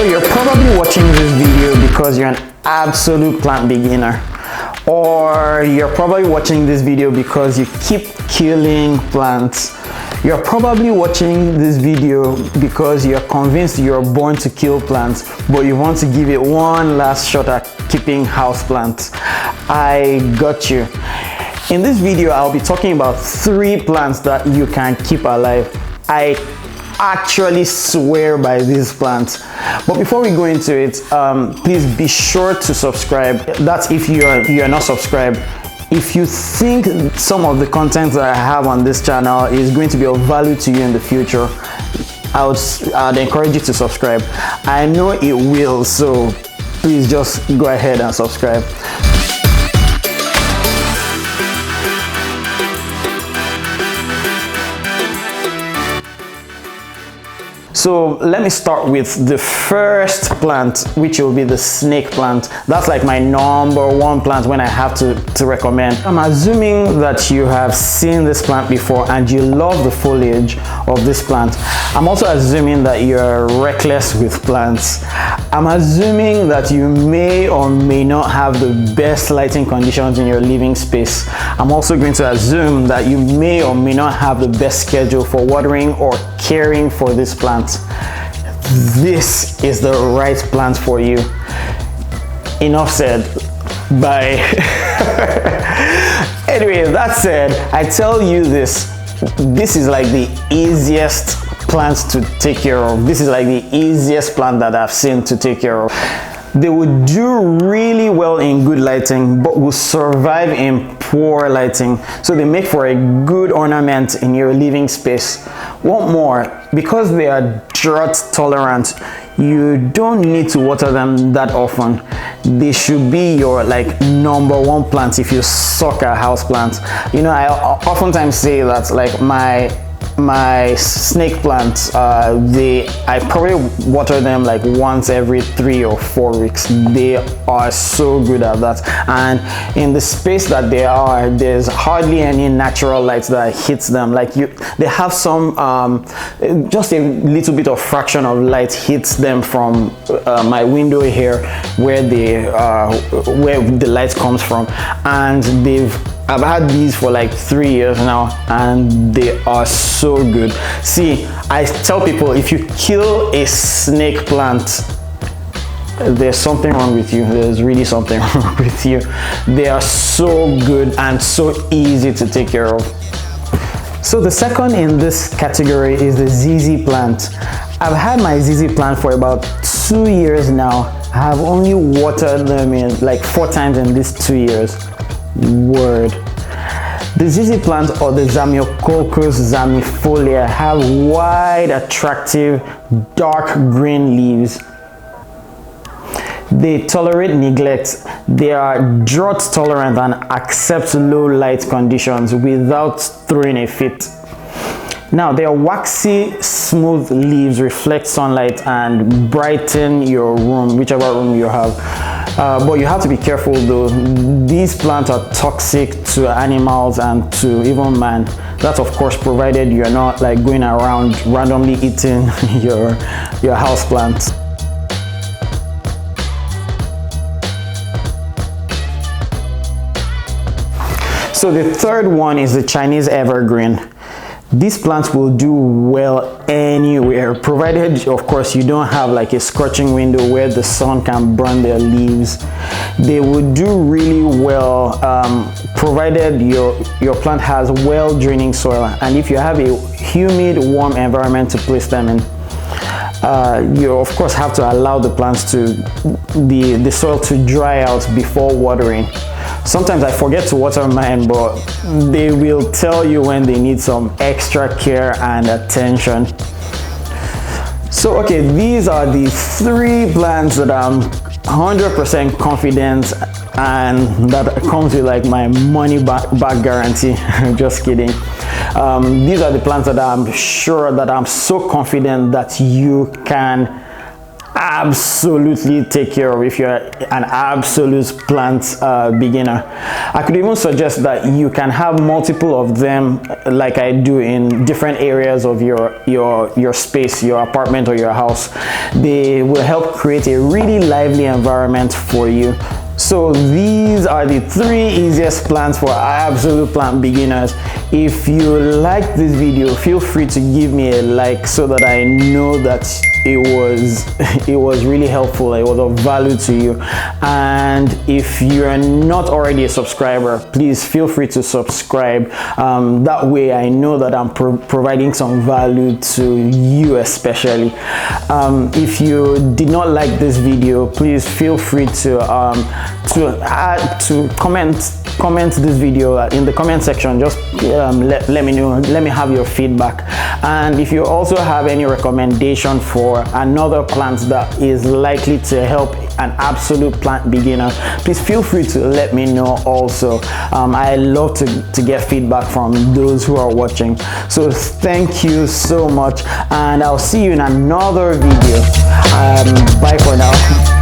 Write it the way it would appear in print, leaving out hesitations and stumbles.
So you're probably watching this video because you're an absolute plant beginner, or you're probably watching this video because you keep killing plants. You're probably watching this video because you're convinced you're born to kill plants, but you want to give it one last shot at keeping houseplants. I got you. In this video, I'll be talking about 3 plants that you can keep alive. I actually swear by these plants. But before we go into it, please be sure to subscribe. That's if you're not subscribed. If you think some of the content that I have on this channel is going to be of value to you in the future, I'd encourage you to subscribe. I know it will, so please just go ahead and subscribe. So let me start with the first plant, which will be the snake plant. That's like my #1 plant when I have to recommend. I'm assuming that you have seen this plant before and you love the foliage of this plant. I'm also assuming that you're reckless with plants. I'm assuming that you may or may not have the best lighting conditions in your living space. I'm also going to assume that you may or may not have the best schedule for watering or caring for this plant. This is the right plant for you. Enough said. Bye. Anyway, that said, I tell you this is like the easiest plant to take care of. This is like the easiest plant that I've seen to take care of. They would do really well in good lighting, but will survive in poor lighting. So they make for a good ornament in your living space. One more, because they are drought tolerant, you don't need to water them that often. They should be your like #1 plant if you suck at house plants. You know, I oftentimes say that like my snake plants, I probably water them like once every 3 or 4 weeks. They are so good at that, and in the space that they are, there's hardly any natural light that hits them. Like they have some just a little bit of fraction of light hits them from my window here where the light comes from, and I've had these for like 3 years now, and they are so good. See, I tell people, if you kill a snake plant, there's something wrong with you. There's really something wrong with you. They are so good and so easy to take care of. So the second in this category is the Ziz plant. I've had my Ziz plant for about 2 years now. I have only watered them in like 4 times in these 2 years. Word. The Ziz plant, or the Zamioculcas zamifolia, have wide, attractive, dark green leaves. They tolerate neglect. They are drought tolerant and accept low light conditions without throwing a fit. Now, their waxy, smooth leaves reflect sunlight and brighten your room, whichever room you have. But you have to be careful though. These plants are toxic to animals and to even man. That's of course provided you're not like going around randomly eating your house plants. So the third one is the Chinese evergreen. These plants will do well anywhere, provided of course you don't have like a scorching window where the sun can burn their leaves. They will do really well provided your plant has well draining soil, and if you have a humid, warm environment to place them in. You of course have to allow the plants the soil to dry out before watering. Sometimes I forget to water mine, but they will tell you when they need some extra care and attention. So okay, these are the 3 plants that I'm 100% confident and that comes with like my money back guarantee. Just kidding. These are the plants that I'm sure that I'm so confident that you can absolutely take care of if you're an absolute plant beginner. I could even suggest that you can have multiple of them, like I do, in different areas of your space, your apartment or your house. They will help create a really lively environment for you. So these are the 3 easiest plants for absolute plant beginners. If you like this video, feel free to give me a like so that I know that it was really helpful, it was of value to you. And if you're not already a subscriber, please feel free to subscribe. That way I know that I'm providing some value to you especially. If you did not like this video, please feel free to comment this video in the comment section. Just let me know, let me have your feedback. And if you also have any recommendation for another plant that is likely to help an absolute plant beginner, please feel free to let me know also. I love to get feedback from those who are watching. So thank you so much, and I'll see you in another video. Bye for now.